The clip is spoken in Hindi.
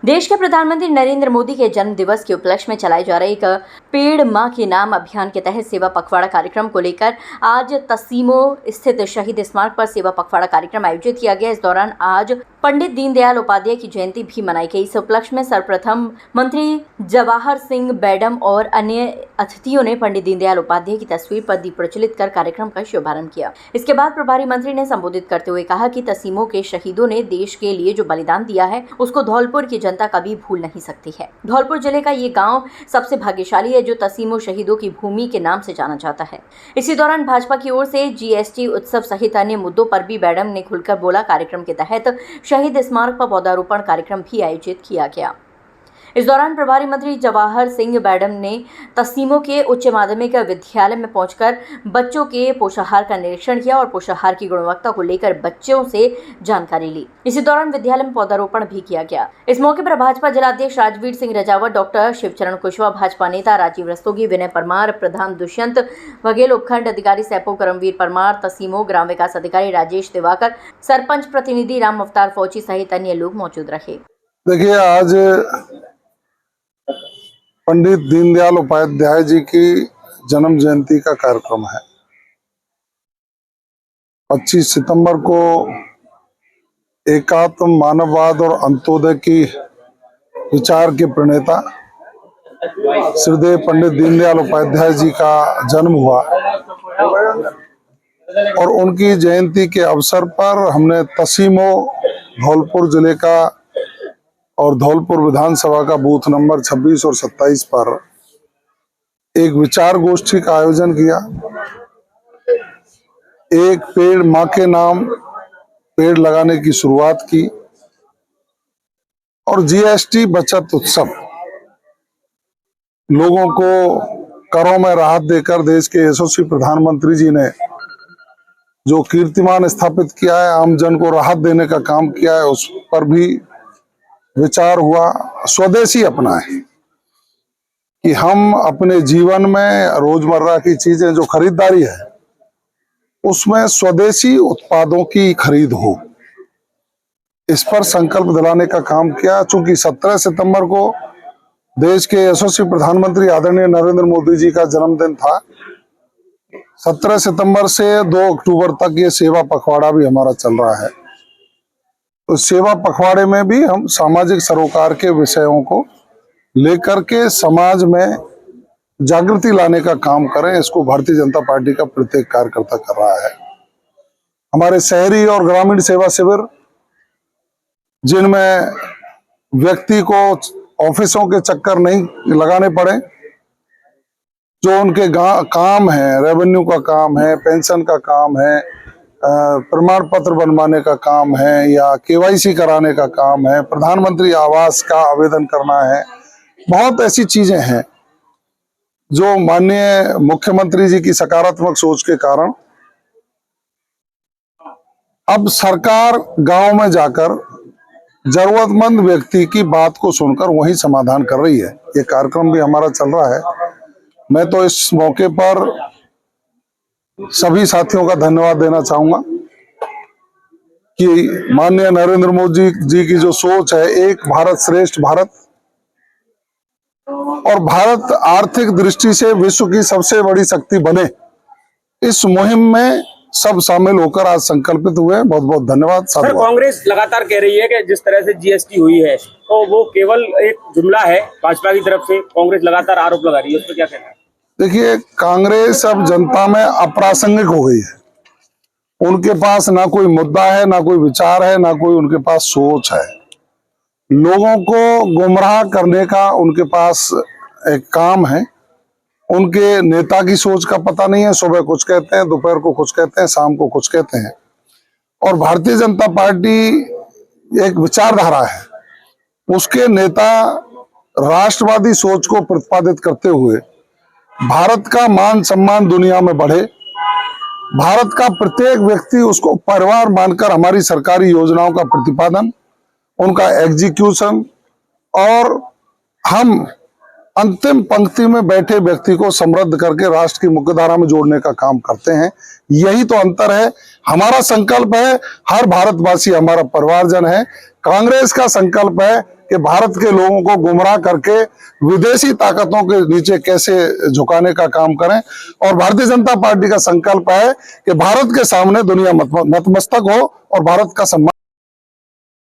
देश के प्रधानमंत्री नरेंद्र मोदी के जन्म दिवस के उपलक्ष्य में चलाए जा रहे एक पेड़ मां के नाम अभियान के तहत सेवा पखवाड़ा कार्यक्रम को लेकर आज तसीमो स्थित शहीद स्मारक पर सेवा पखवाड़ा कार्यक्रम आयोजित किया गया। इस दौरान आज पंडित दीनदयाल उपाध्याय की जयंती भी मनाई गई। इस उपलक्ष्य में सर्वप्रथम मंत्री जवाहर सिंह बैडम और अन्य अतिथियों ने पंडित दीनदयाल उपाध्याय की तस्वीर पर दीप प्रज्वलित कर कार्यक्रम का शुभारंभ किया। इसके बाद प्रभारी मंत्री ने संबोधित करते हुए कहा कि तसीमो के शहीदों ने देश के लिए जो बलिदान दिया है उसको धौलपुर की जनता कभी भूल नहीं सकती है। धौलपुर जिले का ये गांव सबसे भाग्यशाली है जो तसीमो शहीदों की भूमि के नाम से जाना जाता है। इसी दौरान भाजपा की ओर से जीएसटी उत्सव सहित अन्य मुद्दों पर भी बैडम ने खुलकर बोला। कार्यक्रम के तहत शहीद स्मारक पर पौधारोपण कार्यक्रम भी आयोजित किया गया। इस दौरान प्रभारी मंत्री जवाहर सिंह बैडम ने तसीमो के उच्च माध्यमिक विद्यालय में पहुंचकर बच्चों के पोषाहार का निरीक्षण किया और पोषाहार की गुणवत्ता को लेकर बच्चों से जानकारी ली। इसी दौरान विद्यालय में पौधारोपण भी किया गया। इस मौके पर भाजपा जिलाध्यक्ष राजवीर सिंह रजावत, डॉक्टर शिवचरण कुशवाहा, भाजपा नेता राजीव रस्तोगी, विनय परमार, प्रधान दुष्यंत बघेल, उपखंड अधिकारी सैपो करमवीर परमार, तसीमो ग्राम विकास अधिकारी राजेश दिवाकर, सरपंच प्रतिनिधि राम अवतार फौजी सहित अन्य लोग मौजूद रहे। देखिए, आज पंडित दीनदयाल उपाध्याय जी की जन्म जयंती का कार्यक्रम है। 25 सितंबर को एकात्म मानववाद और अंत्योदय की विचार के प्रणेता श्रीदेव पंडित दीनदयाल उपाध्याय जी का जन्म हुआ और उनकी जयंती के अवसर पर हमने तसीमो धौलपुर जिले का और धौलपुर विधानसभा का बूथ नंबर 26 और 27 पर एक विचार गोष्ठी का आयोजन किया। एक पेड़ मां के नाम पेड़ लगाने की शुरुआत की और जीएसटी बचत उत्सव लोगों को करों में राहत देकर देश के यशस्वी प्रधानमंत्री जी ने जो कीर्तिमान स्थापित किया है, आम जन को राहत देने का काम किया है, उस पर भी विचार हुआ। स्वदेशी अपनाएं कि हम अपने जीवन में रोजमर्रा की चीजें जो खरीदारी है उसमें स्वदेशी उत्पादों की खरीद हो, इस पर संकल्प दिलाने का काम किया। चूंकि 17 सितंबर को देश के यशस्वी प्रधानमंत्री आदरणीय नरेंद्र मोदी जी का जन्मदिन था, 17 सितंबर से 2 अक्टूबर तक ये सेवा पखवाड़ा भी हमारा चल रहा है। तो सेवा पखवाड़े में भी हम सामाजिक सरोकार के विषयों को लेकर के समाज में जागृति लाने का काम करें। इसको भारतीय जनता पार्टी का प्रत्येक कार्यकर्ता कर रहा है। हमारे शहरी और ग्रामीण सेवा शिविर, जिनमें व्यक्ति को ऑफिसों के चक्कर नहीं लगाने पड़े, जो उनके काम है, रेवेन्यू का काम है, पेंशन का काम है, प्रमाण पत्र बनवाने का काम है या केवाईसी कराने का काम है, प्रधानमंत्री आवास का आवेदन करना है, बहुत ऐसी चीजें हैं जो माननीय मुख्यमंत्री जी की सकारात्मक सोच के कारण अब सरकार गांव में जाकर जरूरतमंद व्यक्ति की बात को सुनकर वही समाधान कर रही है। ये कार्यक्रम भी हमारा चल रहा है। मैं तो इस मौके पर सभी साथियों का धन्यवाद देना चाहूंगा कि माननीय नरेंद्र मोदी जी की जो सोच है, एक भारत श्रेष्ठ भारत, और भारत आर्थिक दृष्टि से विश्व की सबसे बड़ी शक्ति बने, इस मुहिम में सब शामिल होकर आज संकल्पित हुए। बहुत बहुत धन्यवाद। सर, कांग्रेस लगातार कह रही है कि जिस तरह से जीएसटी हुई है तो वो केवल एक जुमला है। भाजपा की तरफ से कांग्रेस लगातार आरोप लगा रही है, उस पर क्या कहना है? देखिए, कांग्रेस अब जनता में अप्रासंगिक हो गई है। उनके पास ना कोई मुद्दा है, ना कोई विचार है, ना कोई उनके पास सोच है। लोगों को गुमराह करने का उनके पास एक काम है। उनके नेता की सोच का पता नहीं है। सुबह कुछ कहते हैं, दोपहर को कुछ कहते हैं, शाम को कुछ कहते हैं। और भारतीय जनता पार्टी एक विचारधारा है, उसके नेता राष्ट्रवादी सोच को प्रतिपादित करते हुए भारत का मान सम्मान दुनिया में बढ़े, भारत का प्रत्येक व्यक्ति उसको परिवार मानकर हमारी सरकारी योजनाओं का प्रतिपादन, उनका एग्जीक्यूशन और हम अंतिम पंक्ति में बैठे व्यक्ति को समृद्ध करके राष्ट्र की मुख्यधारा में जोड़ने का काम करते हैं। यही तो अंतर है। हमारा संकल्प है, हर भारतवासी हमारा परिवारजन है, कांग्रेस का संकल्प है कि भारत के लोगों को गुमराह करके विदेशी ताकतों के नीचे कैसे झुकाने का काम करें, और भारतीय जनता पार्टी का संकल्प है कि भारत के सामने दुनिया नतमस्तक हो और भारत का सम्मान